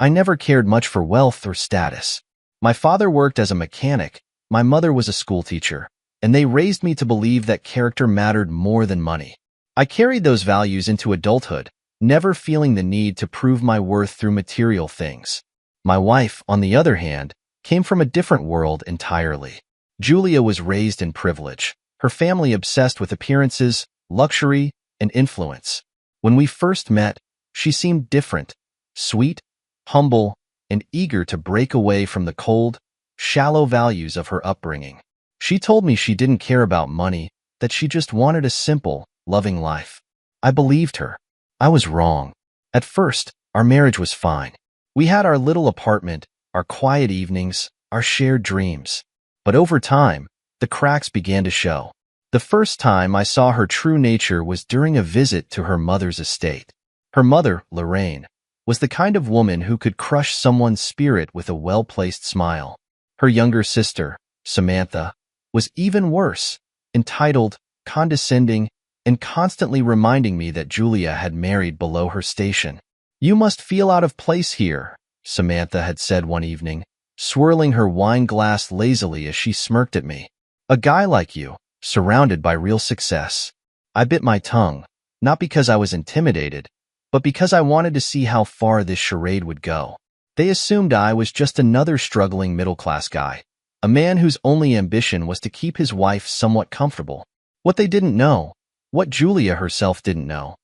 I never cared much for wealth or status. My father worked as a mechanic, my mother was a schoolteacher, and they raised me to believe that character mattered more than money. I carried those values into adulthood, never feeling the need to prove my worth through material things. My wife, on the other hand, came from a different world entirely. Julia was raised in privilege, her family obsessed with appearances, luxury, and influence. When we first met, she seemed different, sweet, humble, and eager to break away from the cold, shallow values of her upbringing. She told me she didn't care about money, that she just wanted a simple, loving life. I believed her. I was wrong. At first, our marriage was fine. We had our little apartment, our quiet evenings, our shared dreams. But over time, the cracks began to show. The first time I saw her true nature was during a visit to her mother's estate. Her mother, Lorraine, was the kind of woman who could crush someone's spirit with a well-placed smile. Her younger sister, Samantha, was even worse, entitled, condescending, and constantly reminding me that Julia had married below her station. "You must feel out of place here," Samantha had said one evening, swirling her wine glass lazily as she smirked at me. "A guy like you, surrounded by real success." I bit my tongue, not because I was intimidated, but because I wanted to see how far this charade would go. They assumed I was just another struggling middle-class guy, a man whose only ambition was to keep his wife somewhat comfortable. What they didn't know, what Julia herself didn't know,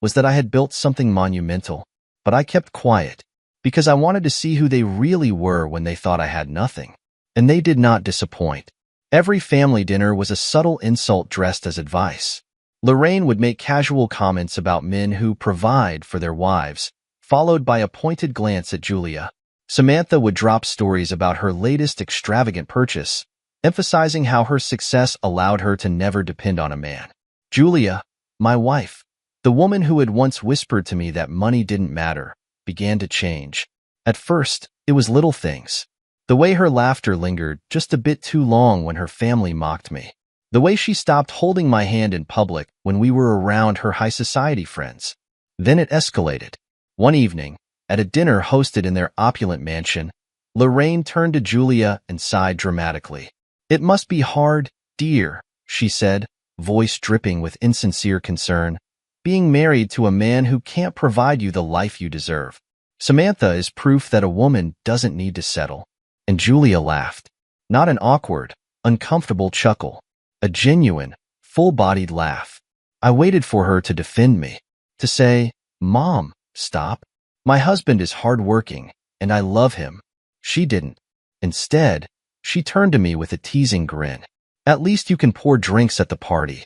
was that I had built something monumental, but I kept quiet, because I wanted to see who they really were when they thought I had nothing. And they did not disappoint. Every family dinner was a subtle insult dressed as advice. Lorraine would make casual comments about men who provide for their wives, followed by a pointed glance at Julia. Samantha would drop stories about her latest extravagant purchase, emphasizing how her success allowed her to never depend on a man. Julia, my wife, the woman who had once whispered to me that money didn't matter, began to change. At first, it was little things. The way her laughter lingered just a bit too long when her family mocked me. The way she stopped holding my hand in public when we were around her high society friends. Then it escalated. One evening, at a dinner hosted in their opulent mansion, Lorraine turned to Julia and sighed dramatically. "It must be hard, dear," she said, voice dripping with insincere concern, "being married to a man who can't provide you the life you deserve. Samantha is proof that a woman doesn't need to settle." And Julia laughed. Not an awkward, uncomfortable chuckle. A genuine, full-bodied laugh. I waited for her to defend me, to say, "Mom, stop. My husband is hardworking, and I love him." She didn't. Instead, she turned to me with a teasing grin. "At least you can pour drinks at the party."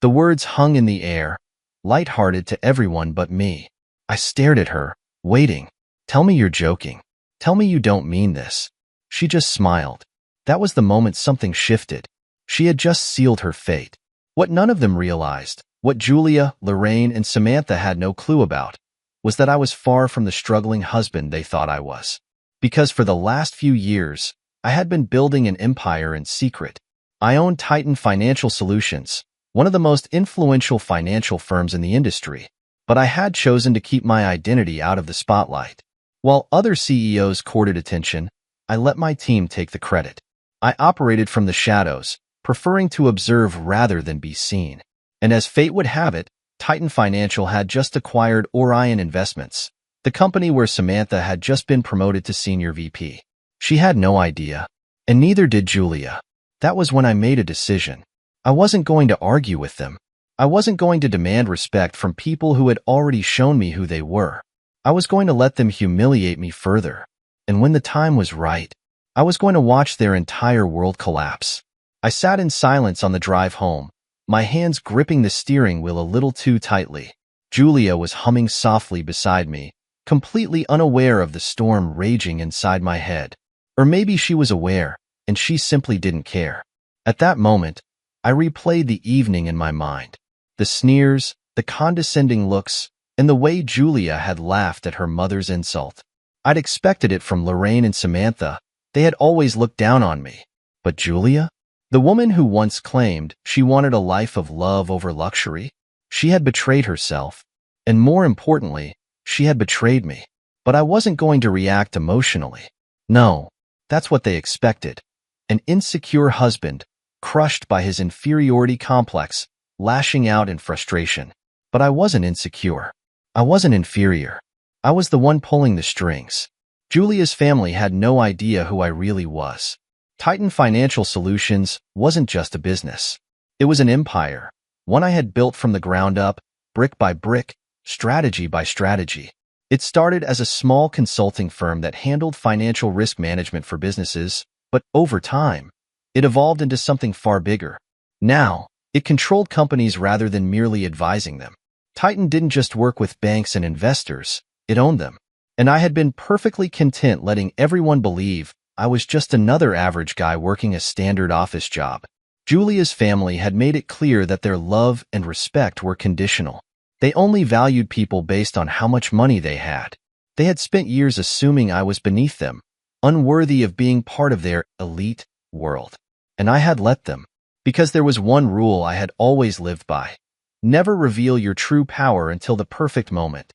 The words hung in the air, light-hearted to everyone but me. I stared at her, waiting. "Tell me you're joking. Tell me you don't mean this." She just smiled. That was the moment something shifted. She had just sealed her fate. What none of them realized, what Julia, Lorraine, and Samantha had no clue about, was that I was far from the struggling husband they thought I was. Because for the last few years, I had been building an empire in secret. I owned Titan Financial Solutions, one of the most influential financial firms in the industry, but I had chosen to keep my identity out of the spotlight. While other CEOs courted attention, I let my team take the credit. I operated from the shadows, preferring to observe rather than be seen. And as fate would have it, Titan Financial had just acquired Orion Investments, the company where Samantha had just been promoted to senior VP. She had no idea, and neither did Julia. That was when I made a decision. I wasn't going to argue with them. I wasn't going to demand respect from people who had already shown me who they were. I was going to let them humiliate me further. And when the time was right, I was going to watch their entire world collapse. I sat in silence on the drive home, my hands gripping the steering wheel a little too tightly. Julia was humming softly beside me, completely unaware of the storm raging inside my head. Or maybe she was aware, and she simply didn't care. At that moment, I replayed the evening in my mind. The sneers, the condescending looks, and the way Julia had laughed at her mother's insult. I'd expected it from Lorraine and Samantha. They had always looked down on me. But Julia? The woman who once claimed she wanted a life of love over luxury? She had betrayed herself. And more importantly, she had betrayed me. But I wasn't going to react emotionally. No, that's what they expected. An insecure husband, crushed by his inferiority complex, lashing out in frustration. But I wasn't insecure. I wasn't inferior. I was the one pulling the strings. Julia's family had no idea who I really was. Titan Financial Solutions wasn't just a business. It was an empire, one I had built from the ground up, brick by brick, strategy by strategy. It started as a small consulting firm that handled financial risk management for businesses, but over time, it evolved into something far bigger. Now, it controlled companies rather than merely advising them. Titan didn't just work with banks and investors, it owned them. And I had been perfectly content letting everyone believe I was just another average guy working a standard office job. Julia's family had made it clear that their love and respect were conditional. They only valued people based on how much money they had. They had spent years assuming I was beneath them, unworthy of being part of their elite world. And I had let them. Because there was one rule I had always lived by. Never reveal your true power until the perfect moment.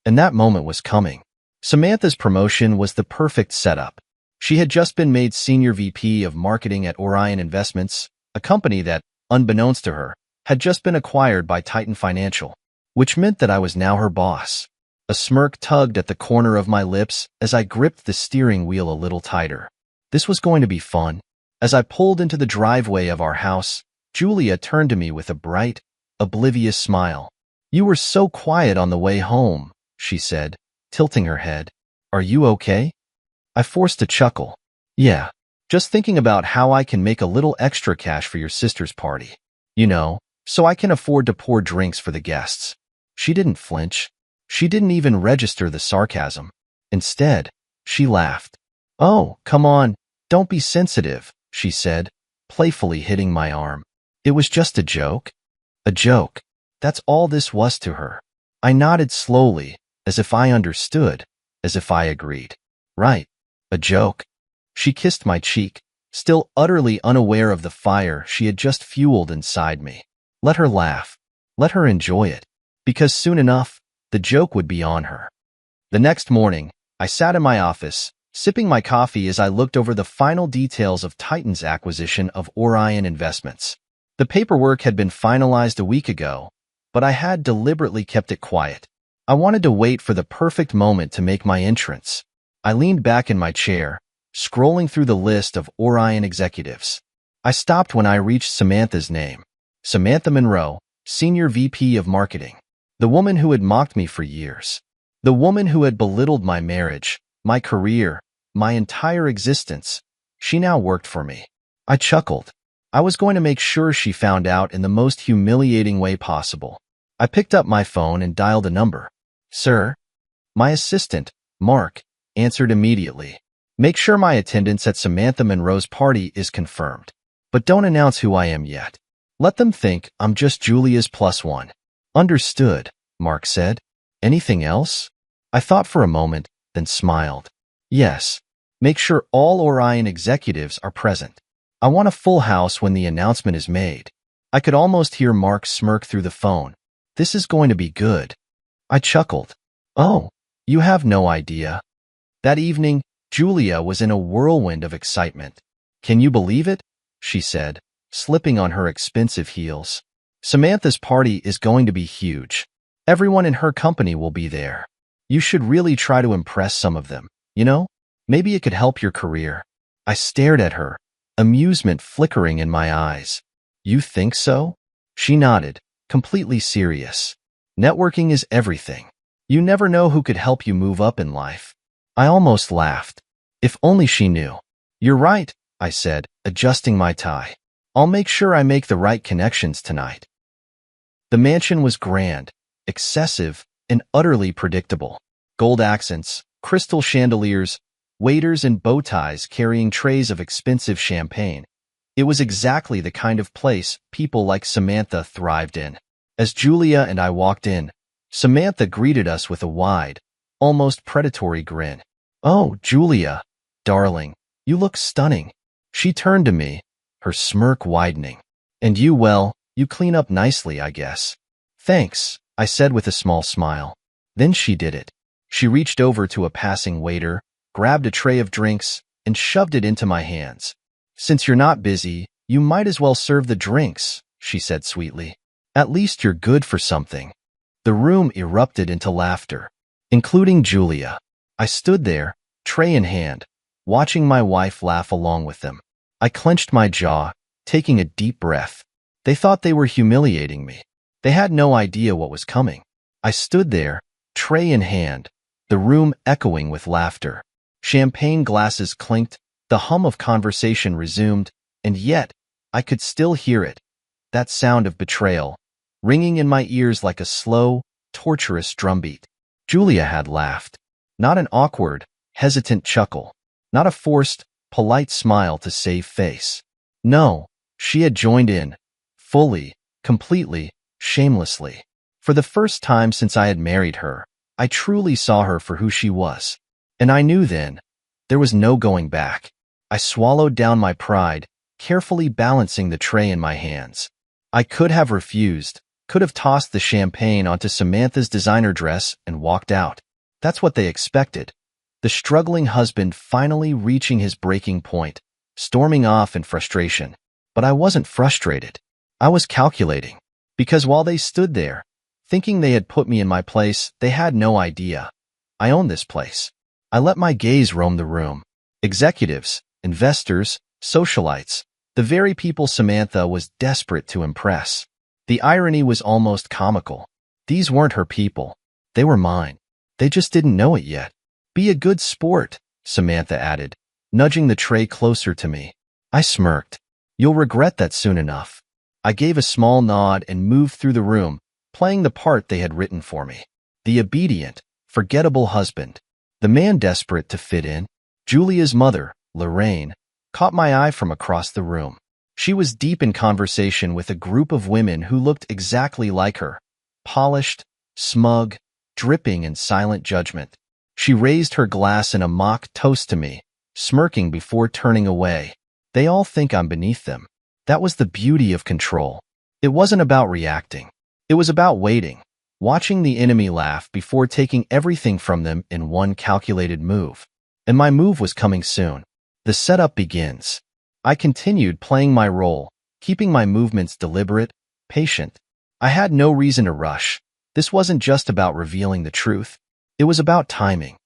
And that moment was coming. Samantha's promotion was the perfect setup. She had just been made Senior VP of Marketing at Orion Investments, a company that, unbeknownst to her, had just been acquired by Titan Financial, which meant that I was now her boss. A smirk tugged at the corner of my lips as I gripped the steering wheel a little tighter. This was going to be fun. As I pulled into the driveway of our house, Julia turned to me with a bright, oblivious smile. "You were so quiet on the way home," she said, tilting her head. "Are you okay?" I forced a chuckle. "Yeah, just thinking about how I can make a little extra cash for your sister's party. You know, so I can afford to pour drinks for the guests." She didn't flinch. She didn't even register the sarcasm. Instead, she laughed. "Oh, come on, don't be sensitive," she said, playfully hitting my arm. It was just a joke. A joke. That's all this was to her. I nodded slowly, as if I understood, as if I agreed. Right. A joke. She kissed my cheek, still utterly unaware of the fire she had just fueled inside me. Let her laugh. Let her enjoy it. Because soon enough, the joke would be on her. The next morning, I sat in my office, sipping my coffee as I looked over the final details of Titan's acquisition of Orion Investments. The paperwork had been finalized a week ago, but I had deliberately kept it quiet. I wanted to wait for the perfect moment to make my entrance. I leaned back in my chair, scrolling through the list of Orion executives. I stopped when I reached Samantha's name. Samantha Monroe, Senior VP of Marketing. The woman who had mocked me for years. The woman who had belittled my marriage, my career, my entire existence. She now worked for me. I chuckled. I was going to make sure she found out in the most humiliating way possible. I picked up my phone and dialed a number. "Sir?" My assistant, Mark, answered immediately. "Make sure my attendance at Samantha Monroe's party is confirmed. But don't announce who I am yet. Let them think I'm just Julia's +1. "Understood," Mark said. "Anything else?" I thought for a moment, then smiled. "Yes. Make sure all Orion executives are present. I want a full house when the announcement is made." I could almost hear Mark smirk through the phone. "This is going to be good." I chuckled. "Oh, you have no idea." That evening, Julia was in a whirlwind of excitement. "Can you believe it?" she said, slipping on her expensive heels. "Samantha's party is going to be huge. Everyone in her company will be there. You should really try to impress some of them, you know? Maybe it could help your career." I stared at her, amusement flickering in my eyes. "You think so?" She nodded, completely serious. "Networking is everything. You never know who could help you move up in life." I almost laughed. If only she knew. "You're right," I said, adjusting my tie. "I'll make sure I make the right connections tonight." The mansion was grand, excessive, and utterly predictable. Gold accents, crystal chandeliers, waiters in bow ties carrying trays of expensive champagne. It was exactly the kind of place people like Samantha thrived in. As Julia and I walked in, Samantha greeted us with a wide, almost predatory grin. "Oh, Julia, darling, you look stunning." She turned to me, her smirk widening. "And you, well, you clean up nicely, I guess." "Thanks," I said with a small smile. Then she did it. She reached over to a passing waiter, grabbed a tray of drinks, and shoved it into my hands. "Since you're not busy, you might as well serve the drinks," she said sweetly. "At least you're good for something." The room erupted into laughter, including Julia. I stood there, tray in hand, watching my wife laugh along with them. I clenched my jaw, taking a deep breath. They thought they were humiliating me. They had no idea what was coming. I stood there, tray in hand, the room echoing with laughter. Champagne glasses clinked, the hum of conversation resumed, and yet I could still hear it, that sound of betrayal, ringing in my ears like a slow, torturous drumbeat. Julia had laughed. Not an awkward, hesitant chuckle. Not a forced, polite smile to save face. No, she had joined in, fully, completely, shamelessly. For the first time since I had married her, I truly saw her for who she was. And I knew then, there was no going back. I swallowed down my pride, carefully balancing the tray in my hands. I could have refused, could have tossed the champagne onto Samantha's designer dress and walked out. That's what they expected. The struggling husband finally reaching his breaking point, storming off in frustration. But I wasn't frustrated. I was calculating. Because while they stood there, thinking they had put me in my place, they had no idea. I owned this place. I let my gaze roam the room. Executives, investors, socialites, the very people Samantha was desperate to impress. The irony was almost comical. These weren't her people. They were mine. They just didn't know it yet. "Be a good sport," Samantha added, nudging the tray closer to me. I smirked. "You'll regret that soon enough." I gave a small nod and moved through the room, playing the part they had written for me. The obedient, forgettable husband. The man desperate to fit in. Julia's mother, Lorraine, caught my eye from across the room. She was deep in conversation with a group of women who looked exactly like her. Polished, smug, dripping in silent judgment. She raised her glass in a mock toast to me, smirking before turning away. They all think I'm beneath them. That was the beauty of control. It wasn't about reacting. It was about waiting, watching the enemy laugh before taking everything from them in one calculated move. And my move was coming soon. The setup begins. I continued playing my role, keeping my movements deliberate, patient. I had no reason to rush. This wasn't just about revealing the truth. It was about timing.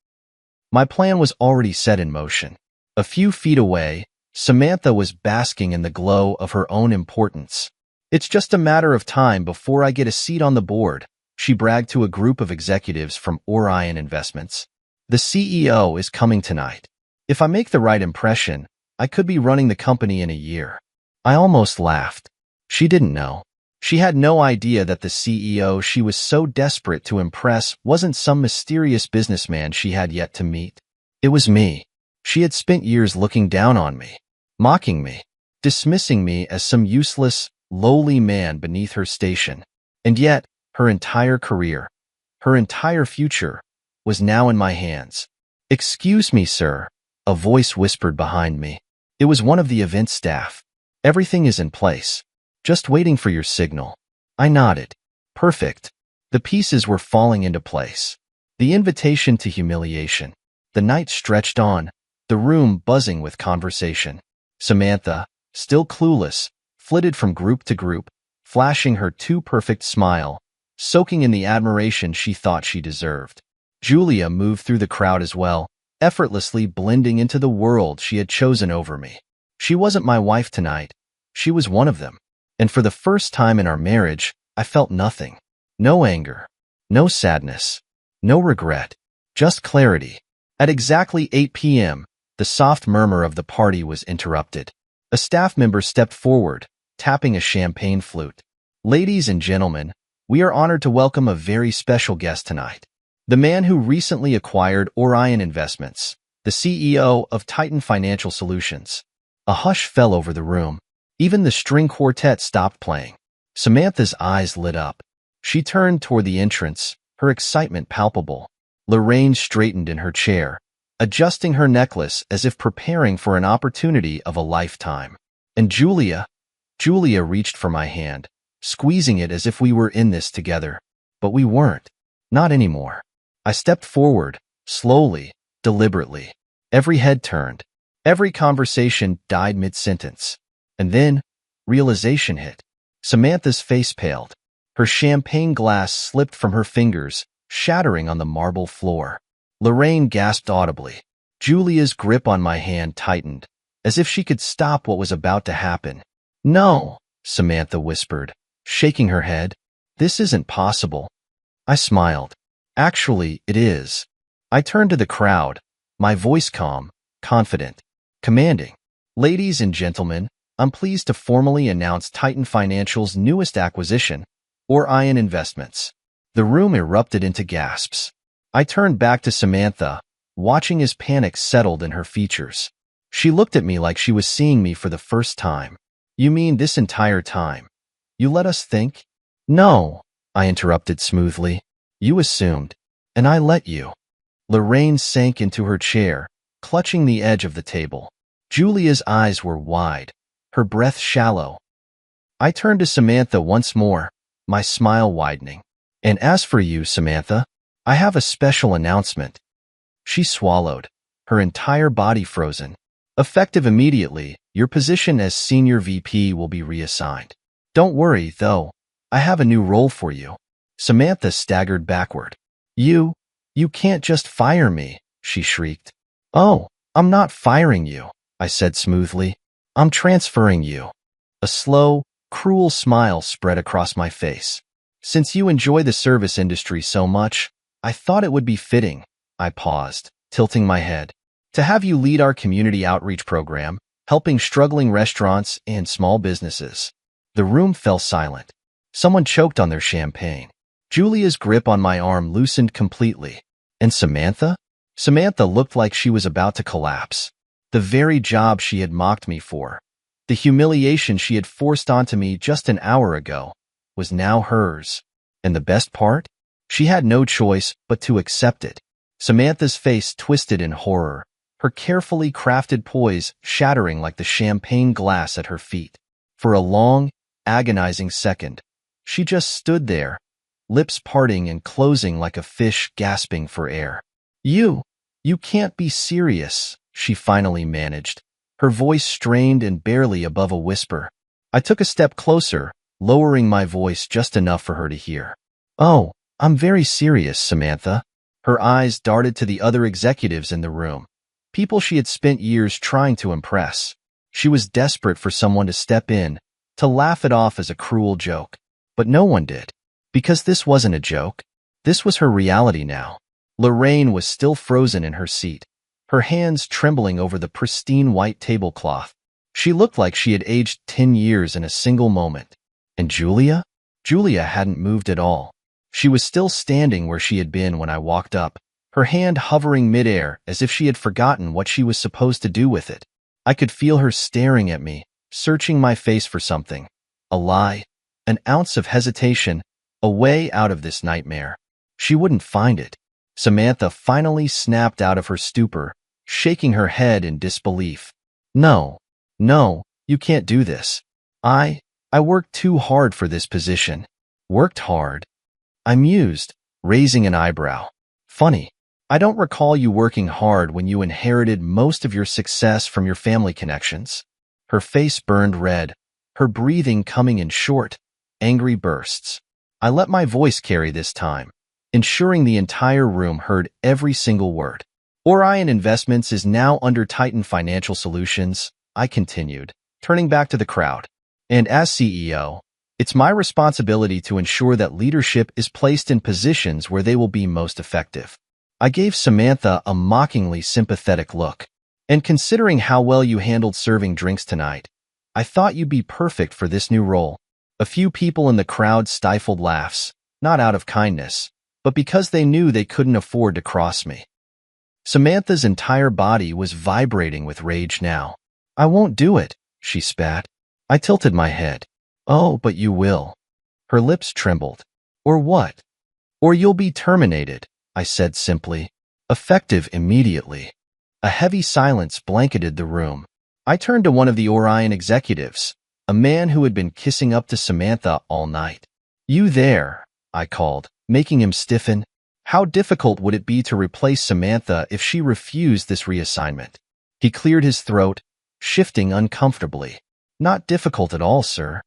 My plan was already set in motion. A few feet away, Samantha was basking in the glow of her own importance. "It's just a matter of time before I get a seat on the board," she bragged to a group of executives from Orion Investments. "The CEO is coming tonight. If I make the right impression, I could be running the company in a year." I almost laughed. She didn't know. She had no idea that the CEO she was so desperate to impress wasn't some mysterious businessman she had yet to meet. It was me. She had spent years looking down on me, mocking me, dismissing me as some useless, lowly man beneath her station. And yet, her entire career, her entire future, was now in my hands. "Excuse me, sir," a voice whispered behind me. It was one of the event staff. "Everything is in place. Just waiting for your signal." I nodded. Perfect. The pieces were falling into place. The invitation to humiliation. The night stretched on, the room buzzing with conversation. Samantha, still clueless, flitted from group to group, flashing her too-perfect smile, soaking in the admiration she thought she deserved. Julia moved through the crowd as well, effortlessly blending into the world she had chosen over me. She wasn't my wife tonight. She was one of them. And for the first time in our marriage, I felt nothing. No anger. No sadness. No regret. Just clarity. At exactly 8 p.m., the soft murmur of the party was interrupted. A staff member stepped forward, tapping a champagne flute. "Ladies and gentlemen, we are honored to welcome a very special guest tonight. The man who recently acquired Orion Investments, the CEO of Titan Financial Solutions." A hush fell over the room. Even the string quartet stopped playing. Samantha's eyes lit up. She turned toward the entrance, her excitement palpable. Lorraine straightened in her chair, adjusting her necklace as if preparing for an opportunity of a lifetime. And Julia reached for my hand, squeezing it as if we were in this together. But we weren't. Not anymore. I stepped forward, slowly, deliberately. Every head turned. Every conversation died mid-sentence. And then, realization hit. Samantha's face paled. Her champagne glass slipped from her fingers, shattering on the marble floor. Lorraine gasped audibly. Julia's grip on my hand tightened, as if she could stop what was about to happen. "No," Samantha whispered, shaking her head. "This isn't possible." I smiled. "Actually, it is." I turned to the crowd, my voice calm, confident, commanding. "Ladies and gentlemen, I'm pleased to formally announce Titan Financial's newest acquisition, Orion Investments." The room erupted into gasps. I turned back to Samantha, watching as panic settled in her features. She looked at me like she was seeing me for the first time. "You mean this entire time you let us think?" "No," I interrupted smoothly. "You assumed, and I let you." Lorraine sank into her chair, clutching the edge of the table. Julia's eyes were wide, her breath shallow. I turned to Samantha once more, my smile widening. "And as for you, Samantha, I have a special announcement." She swallowed, her entire body frozen. "Effective immediately, your position as Senior VP will be reassigned. Don't worry, though, I have a new role for you." Samantha staggered backward. You can't just fire me," she shrieked. "Oh, I'm not firing you," I said smoothly. "I'm transferring you." A slow, cruel smile spread across my face. "Since you enjoy the service industry so much, I thought it would be fitting." I paused, tilting my head, "to have you lead our community outreach program, helping struggling restaurants and small businesses." The room fell silent. Someone choked on their champagne. Julia's grip on my arm loosened completely. And Samantha? Samantha looked like she was about to collapse. The very job she had mocked me for, the humiliation she had forced onto me just an hour ago, was now hers. And the best part? She had no choice but to accept it. Samantha's face twisted in horror, her carefully crafted poise shattering like the champagne glass at her feet. For a long, agonizing second, she just stood there, lips parting and closing like a fish gasping for air. You can't be serious," she finally managed, her voice strained and barely above a whisper. I took a step closer, lowering my voice just enough for her to hear. "Oh, I'm very serious, Samantha." Her eyes darted to the other executives in the room, people she had spent years trying to impress. She was desperate for someone to step in, to laugh it off as a cruel joke. But no one did. Because this wasn't a joke. This was her reality now. Lorraine was still frozen in her seat, her hands trembling over the pristine white tablecloth. She looked like she had aged 10 years in a single moment. And Julia? Julia hadn't moved at all. She was still standing where she had been when I walked up, her hand hovering midair as if she had forgotten what she was supposed to do with it. I could feel her staring at me, searching my face for something. A lie, an ounce of hesitation, a way out of this nightmare. She wouldn't find it. Samantha finally snapped out of her stupor, shaking her head in disbelief. No, you can't do this. I worked too hard for this position." "Worked hard?" I mused, raising an eyebrow. "Funny. I don't recall you working hard when you inherited most of your success from your family connections." Her face burned red, her breathing coming in short, angry bursts. I let my voice carry this time, ensuring the entire room heard every single word. "Orion Investments is now under Titan Financial Solutions," I continued, turning back to the crowd. "And as CEO, it's my responsibility to ensure that leadership is placed in positions where they will be most effective." I gave Samantha a mockingly sympathetic look. "And considering how well you handled serving drinks tonight, I thought you'd be perfect for this new role." A few people in the crowd stifled laughs, not out of kindness, but because they knew they couldn't afford to cross me. Samantha's entire body was vibrating with rage now. "I won't do it," she spat. I tilted my head. "Oh, but you will." Her lips trembled. "Or what?" "Or you'll be terminated," I said simply. "Effective immediately." A heavy silence blanketed the room. I turned to one of the Orion executives, a man who had been kissing up to Samantha all night. "You there," I called, making him stiffen. How difficult would it be to replace Samantha if she refused this reassignment? He cleared his throat, shifting uncomfortably. Not difficult at all, sir.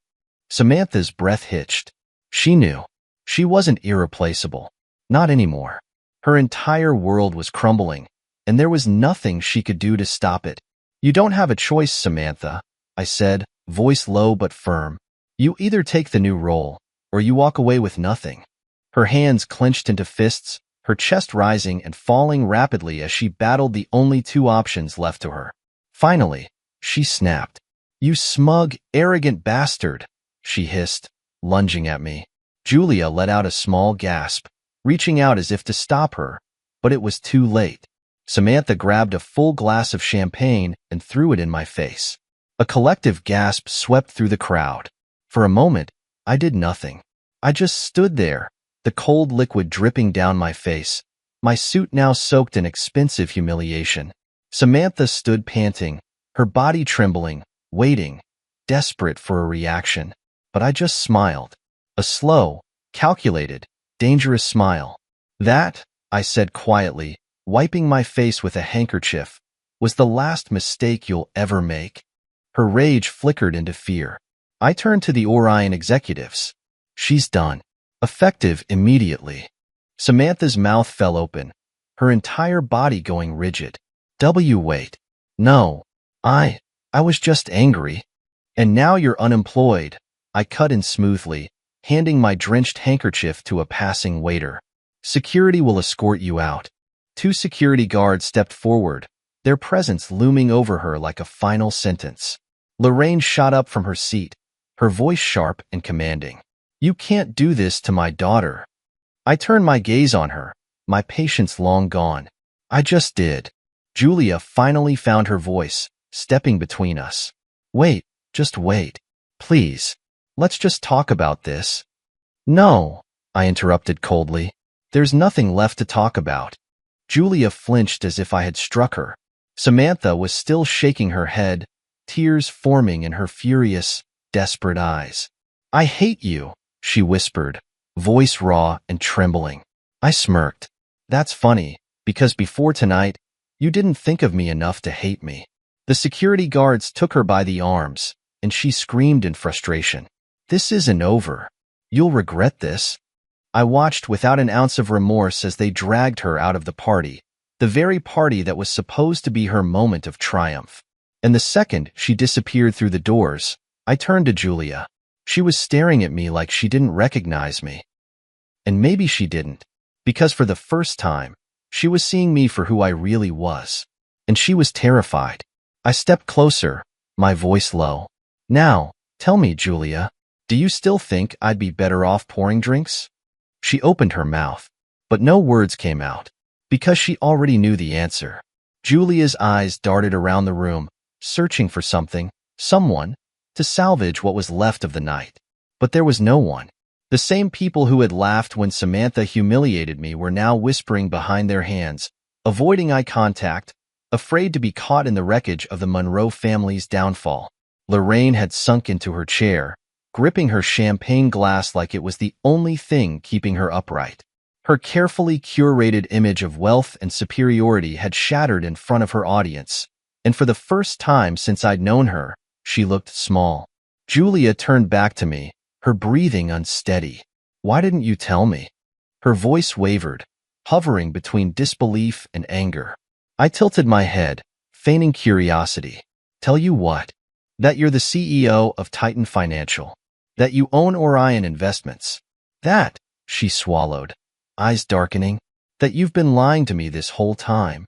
Samantha's breath hitched. She knew. She wasn't irreplaceable. Not anymore. Her entire world was crumbling, and there was nothing she could do to stop it. You don't have a choice, Samantha, I said, voice low but firm. You either take the new role, or you walk away with nothing. Her hands clenched into fists, her chest rising and falling rapidly as she battled the only two options left to her. Finally, she snapped. You smug, arrogant bastard, she hissed, lunging at me. Julia let out a small gasp, reaching out as if to stop her, but it was too late. Samantha grabbed a full glass of champagne and threw it in my face. A collective gasp swept through the crowd. For a moment, I did nothing. I just stood there, the cold liquid dripping down my face, my suit now soaked in expensive humiliation. Samantha stood panting, her body trembling, waiting, desperate for a reaction. But I just smiled. A slow, calculated, dangerous smile. That, I said quietly, wiping my face with a handkerchief, was the last mistake you'll ever make. Her rage flickered into fear. I turned to the Orion executives. She's done. Effective immediately. Samantha's mouth fell open, her entire body going rigid. Wait. No. I was just angry. And now you're unemployed, I cut in smoothly, handing my drenched handkerchief to a passing waiter. Security will escort you out. 2 security guards stepped forward, their presence looming over her like a final sentence. Lorraine shot up from her seat, her voice sharp and commanding. You can't do this to my daughter. I turned my gaze on her, my patience long gone. I just did. Julia finally found her voice, stepping between us. Wait, just wait. Please. Let's just talk about this. No, I interrupted coldly. There's nothing left to talk about. Julia flinched as if I had struck her. Samantha was still shaking her head, tears forming in her furious, desperate eyes. I hate you, she whispered, voice raw and trembling. I smirked. That's funny, because before tonight, you didn't think of me enough to hate me. The security guards took her by the arms, and she screamed in frustration. This isn't over. You'll regret this. I watched without an ounce of remorse as they dragged her out of the party, the very party that was supposed to be her moment of triumph. And the second she disappeared through the doors, I turned to Julia. She was staring at me like she didn't recognize me. And maybe she didn't, because for the first time, she was seeing me for who I really was. And she was terrified. I stepped closer, my voice low. Now, tell me, Julia, do you still think I'd be better off pouring drinks? She opened her mouth, but no words came out, because she already knew the answer. Julia's eyes darted around the room, searching for something, someone, to salvage what was left of the night. But there was no one. The same people who had laughed when Samantha humiliated me were now whispering behind their hands, avoiding eye contact, afraid to be caught in the wreckage of the Monroe family's downfall. Lorraine had sunk into her chair, gripping her champagne glass like it was the only thing keeping her upright. Her carefully curated image of wealth and superiority had shattered in front of her audience, and for the first time since I'd known her, she looked small. Julia turned back to me, her breathing unsteady. Why didn't you tell me? Her voice wavered, hovering between disbelief and anger. I tilted my head, feigning curiosity. Tell you what? That you're the CEO of Titan Financial. That you own Orion Investments. That, she swallowed, eyes darkening, that you've been lying to me this whole time.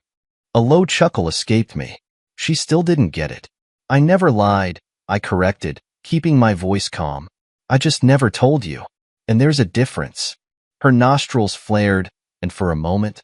A low chuckle escaped me. She still didn't get it. I never lied, I corrected, keeping my voice calm. I just never told you. And there's a difference. Her nostrils flared, and for a moment,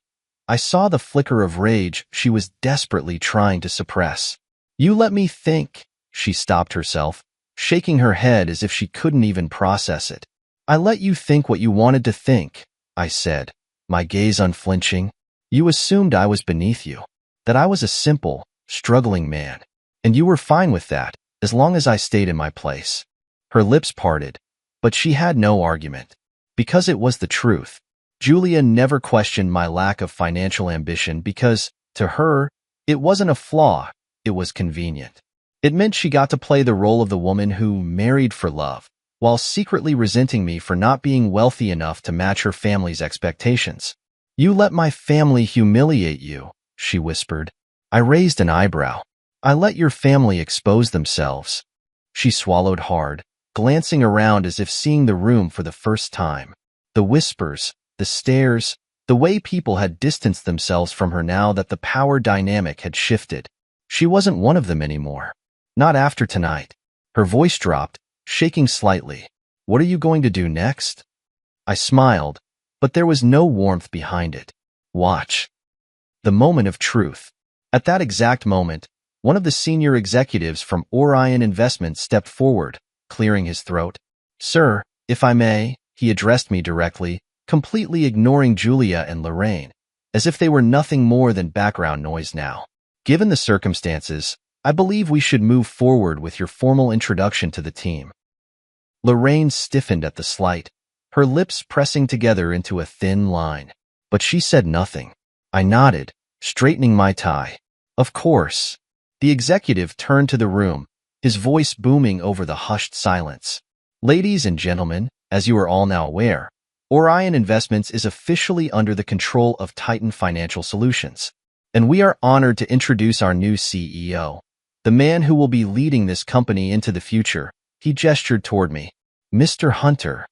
I saw the flicker of rage she was desperately trying to suppress. You let me think, she stopped herself, shaking her head as if she couldn't even process it. I let you think what you wanted to think, I said, my gaze unflinching. You assumed I was beneath you, that I was a simple, struggling man, and you were fine with that, as long as I stayed in my place. Her lips parted, but she had no argument, because it was the truth. Julia never questioned my lack of financial ambition because, to her, it wasn't a flaw, it was convenient. It meant she got to play the role of the woman who married for love, while secretly resenting me for not being wealthy enough to match her family's expectations. "You let my family humiliate you," she whispered. I raised an eyebrow. "I let your family expose themselves." She swallowed hard, glancing around as if seeing the room for the first time. The whispers, the stares, the way people had distanced themselves from her now that the power dynamic had shifted. She wasn't one of them anymore. Not after tonight. Her voice dropped, shaking slightly. "What are you going to do next?" I smiled, but there was no warmth behind it. "Watch." The moment of truth. At that exact moment, one of the senior executives from Orion Investments stepped forward, clearing his throat. "Sir, if I may," he addressed me directly, completely ignoring Julia and Lorraine, as if they were nothing more than background noise now. "Given the circumstances, I believe we should move forward with your formal introduction to the team." Lorraine stiffened at the slight, her lips pressing together into a thin line. But she said nothing. I nodded, straightening my tie. "Of course." The executive turned to the room, his voice booming over the hushed silence. "Ladies and gentlemen, as you are all now aware, Orion Investments is officially under the control of Titan Financial Solutions, and we are honored to introduce our new CEO, the man who will be leading this company into the future." He gestured toward me. "Mr. Hunter."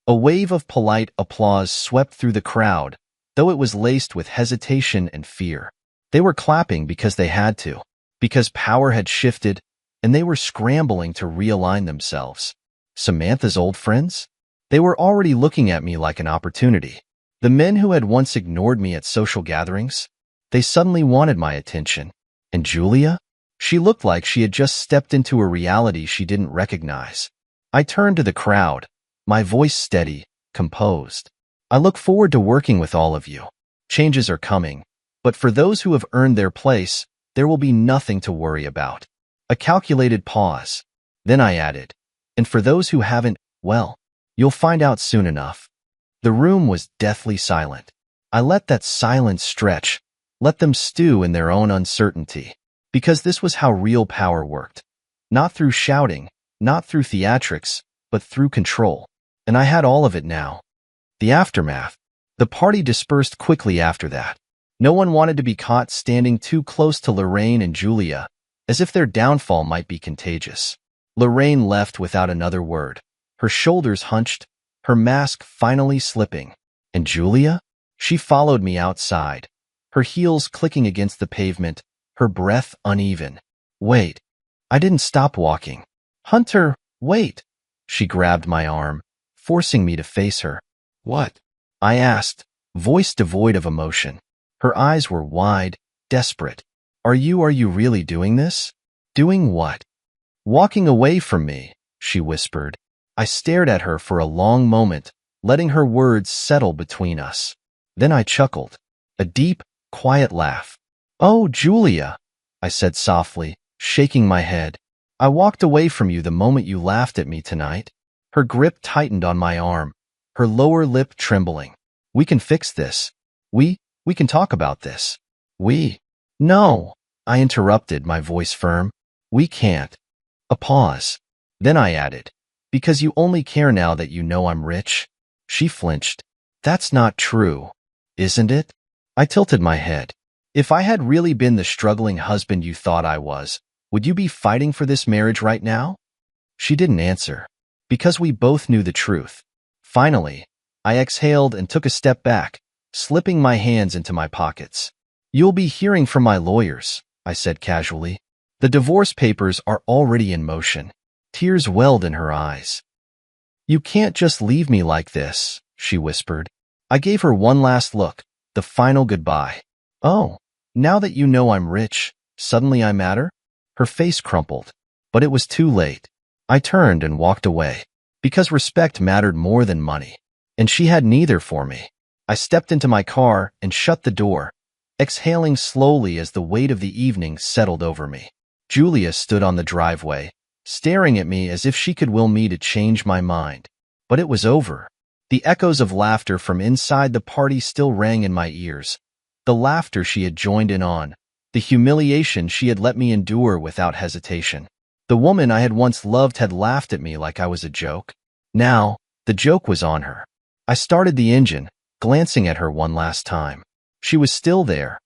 A wave of polite applause swept through the crowd, though it was laced with hesitation and fear. They were clapping because they had to, because power had shifted, and they were scrambling to realign themselves. Samantha's old friends? They were already looking at me like an opportunity. The men who had once ignored me at social gatherings? They suddenly wanted my attention. And Julia? She looked like she had just stepped into a reality she didn't recognize. I turned to the crowd, my voice steady, composed. "I look forward to working with all of you. Changes are coming, but for those who have earned their place, there will be nothing to worry about." A calculated pause. Then I added, "And for those who haven't, well, you'll find out soon enough." The room was deathly silent. I let that silence stretch, let them stew in their own uncertainty. Because this was how real power worked. Not through shouting, not through theatrics, but through control. And I had all of it now. The aftermath. The party dispersed quickly after that. No one wanted to be caught standing too close to Lorraine and Julia, as if their downfall might be contagious. Lorraine left without another word, her shoulders hunched, her mask finally slipping. And Julia? She followed me outside, her heels clicking against the pavement, her breath uneven. "Wait." I didn't stop walking. "Hunter, wait." She grabbed my arm, forcing me to face her. "What?" I asked, voice devoid of emotion. Her eyes were wide, desperate. Are you really doing this?" "Doing what?" "Walking away from me," she whispered. I stared at her for a long moment, letting her words settle between us. Then I chuckled. A deep, quiet laugh. "Oh, Julia," I said softly, shaking my head. "I walked away from you the moment you laughed at me tonight." Her grip tightened on my arm, her lower lip trembling. "We can fix this. We can talk about this." "No," I interrupted, my voice firm. "We can't." A pause. Then I added, "Because you only care now that you know I'm rich." She flinched. "That's not true, isn't it?" I tilted my head. "If I had really been the struggling husband you thought I was, would you be fighting for this marriage right now?" She didn't answer, because we both knew the truth. Finally, I exhaled and took a step back, slipping my hands into my pockets. "You'll be hearing from my lawyers," I said casually. "The divorce papers are already in motion." Tears welled in her eyes. "You can't just leave me like this," she whispered. I gave her one last look, the final goodbye. "Oh, now that you know I'm rich, suddenly I matter?" Her face crumpled, but it was too late. I turned and walked away, because respect mattered more than money, and she had neither for me. I stepped into my car and shut the door, exhaling slowly as the weight of the evening settled over me. Julia stood on the driveway, staring at me as if she could will me to change my mind. But it was over. The echoes of laughter from inside the party still rang in my ears. The laughter she had joined in on. The humiliation she had let me endure without hesitation. The woman I had once loved had laughed at me like I was a joke. Now, the joke was on her. I started the engine, glancing at her one last time. She was still there,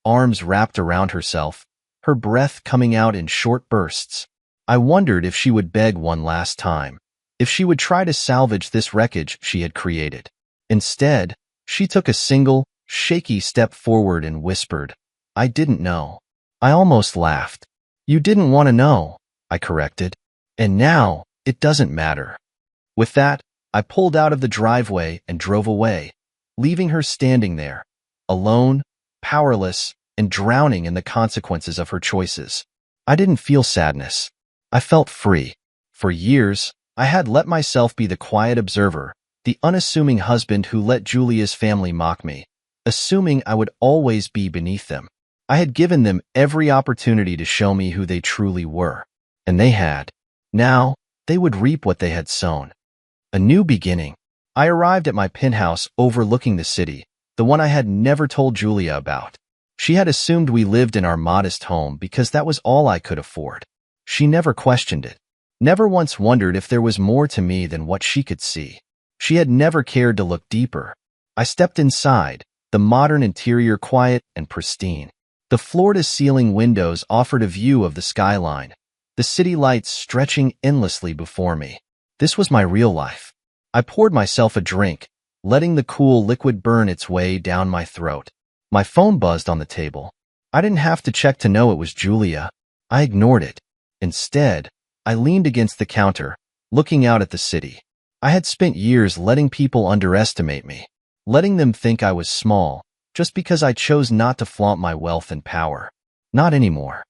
arms wrapped around herself, her breath coming out in short bursts. I wondered if she would beg one last time, if she would try to salvage this wreckage she had created. Instead, she took a single, shaky step forward and whispered, "I didn't know." I almost laughed. "You didn't want to know," I corrected. "And now, it doesn't matter." With that, I pulled out of the driveway and drove away, leaving her standing there, alone, powerless, and drowning in the consequences of her choices. I didn't feel sadness. I felt free. For years, I had let myself be the quiet observer, the unassuming husband who let Julia's family mock me, assuming I would always be beneath them. I had given them every opportunity to show me who they truly were, and they had. Now, they would reap what they had sown. A new beginning. I arrived at my penthouse overlooking the city, the one I had never told Julia about. She had assumed we lived in our modest home because that was all I could afford. She never questioned it, never once wondered if there was more to me than what she could see. She had never cared to look deeper. I stepped inside, the modern interior quiet and pristine. The floor-to-ceiling windows offered a view of the skyline, the city lights stretching endlessly before me. This was my real life. I poured myself a drink, letting the cool liquid burn its way down my throat. My phone buzzed on the table. I didn't have to check to know it was Julia. I ignored it. Instead, I leaned against the counter, looking out at the city. I had spent years letting people underestimate me, letting them think I was small, just because I chose not to flaunt my wealth and power. Not anymore.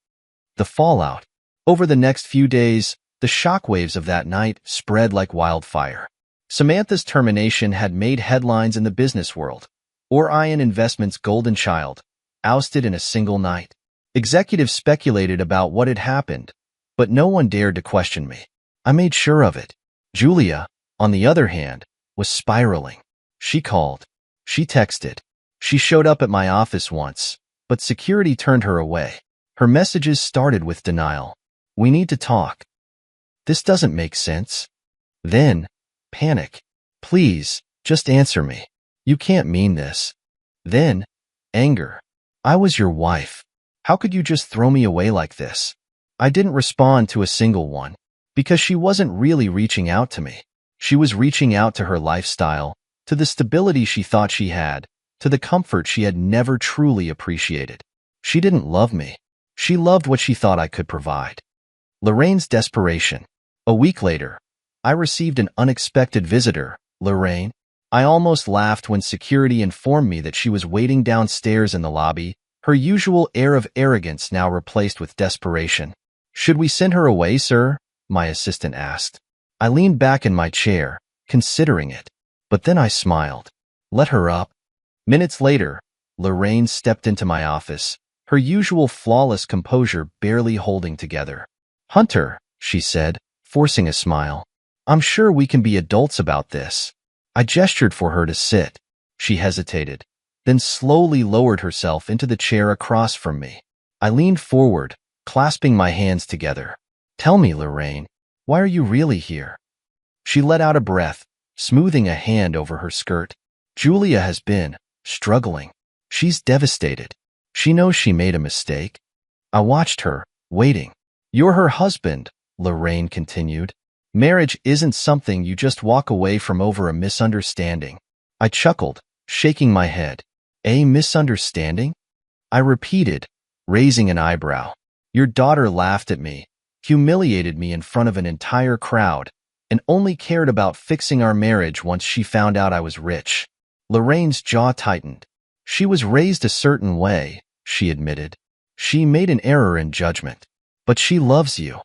The fallout. Over the next few days, the shockwaves of that night spread like wildfire. Samantha's termination had made headlines in the business world. Orion Investments' golden child, ousted in a single night. Executives speculated about what had happened, but no one dared to question me. I made sure of it. Julia, on the other hand, was spiraling. She called. She texted. She showed up at my office once, but security turned her away. Her messages started with denial. "We need to talk." "This doesn't make sense." Then, panic. "Please, just answer me. You can't mean this." Then, anger. "I was your wife. How could you just throw me away like this?" I didn't respond to a single one, because she wasn't really reaching out to me. She was reaching out to her lifestyle, to the stability she thought she had, to the comfort she had never truly appreciated. She didn't love me. She loved what she thought I could provide. Lorraine's desperation. A week later, I received an unexpected visitor, Lorraine. I almost laughed when security informed me that she was waiting downstairs in the lobby, her usual air of arrogance now replaced with desperation. "Should we send her away, sir?" my assistant asked. I leaned back in my chair, considering it, but then I smiled. "Let her up." Minutes later, Lorraine stepped into my office, her usual flawless composure barely holding together. "Hunter," she said, forcing a smile, "I'm sure we can be adults about this." I gestured for her to sit. She hesitated, then slowly lowered herself into the chair across from me. I leaned forward, clasping my hands together. "Tell me, Lorraine, why are you really here?" She let out a breath, smoothing a hand over her skirt. "Julia has been struggling. She's devastated. She knows she made a mistake." I watched her, waiting. "You're her husband," Lorraine continued. "Marriage isn't something you just walk away from over a misunderstanding." I chuckled, shaking my head. "A misunderstanding?" I repeated, raising an eyebrow. "Your daughter laughed at me, humiliated me in front of an entire crowd, and only cared about fixing our marriage once she found out I was rich." Lorraine's jaw tightened. "She was raised a certain way," she admitted. "She made an error in judgment. But she loves you."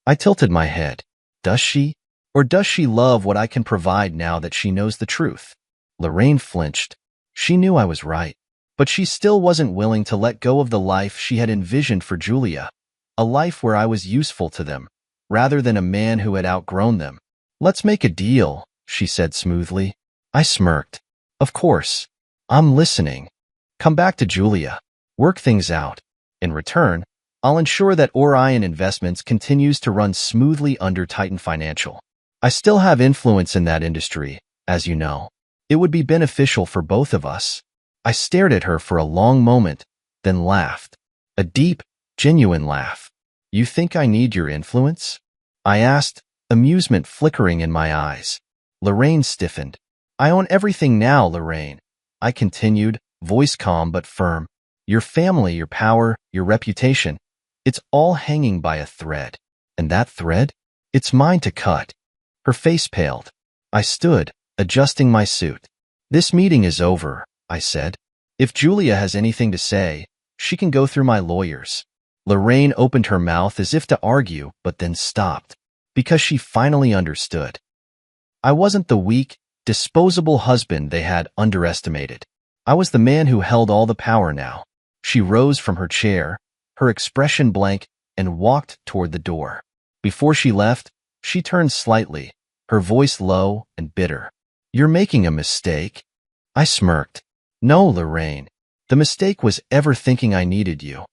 I tilted my head. Does she? Or does she love what I can provide now that she knows the truth? Lorraine flinched. She knew I was right, but she still wasn't willing to let go of the life she had envisioned for Julia, a life where I was useful to them, rather than a man who had outgrown them. "Let's make a deal," she said smoothly. I smirked. Of course. I'm listening. Come back to Julia. Work things out. In return, I'll ensure that Orion Investments continues to run smoothly under Titan Financial. I still have influence in that industry, as you know. It would be beneficial for both of us. I stared at her for a long moment, then laughed. A deep, genuine laugh. You think I need your influence? I asked, amusement flickering in my eyes. Lorraine stiffened. I own everything now, Lorraine. I continued, voice calm but firm. Your family, your power, your reputation. It's all hanging by a thread. And that thread? It's mine to cut. Her face paled. I stood, adjusting my suit. This meeting is over, I said. If Julia has anything to say, she can go through my lawyers. Lorraine opened her mouth as if to argue, but then stopped, because she finally understood. I wasn't the weak, disposable husband they had underestimated. I was the man who held all the power now. She rose from her chair, her expression blank, and walked toward the door. Before she left, she turned slightly, her voice low and bitter. You're making a mistake. I smirked. No, Lorraine. The mistake was ever thinking I needed you.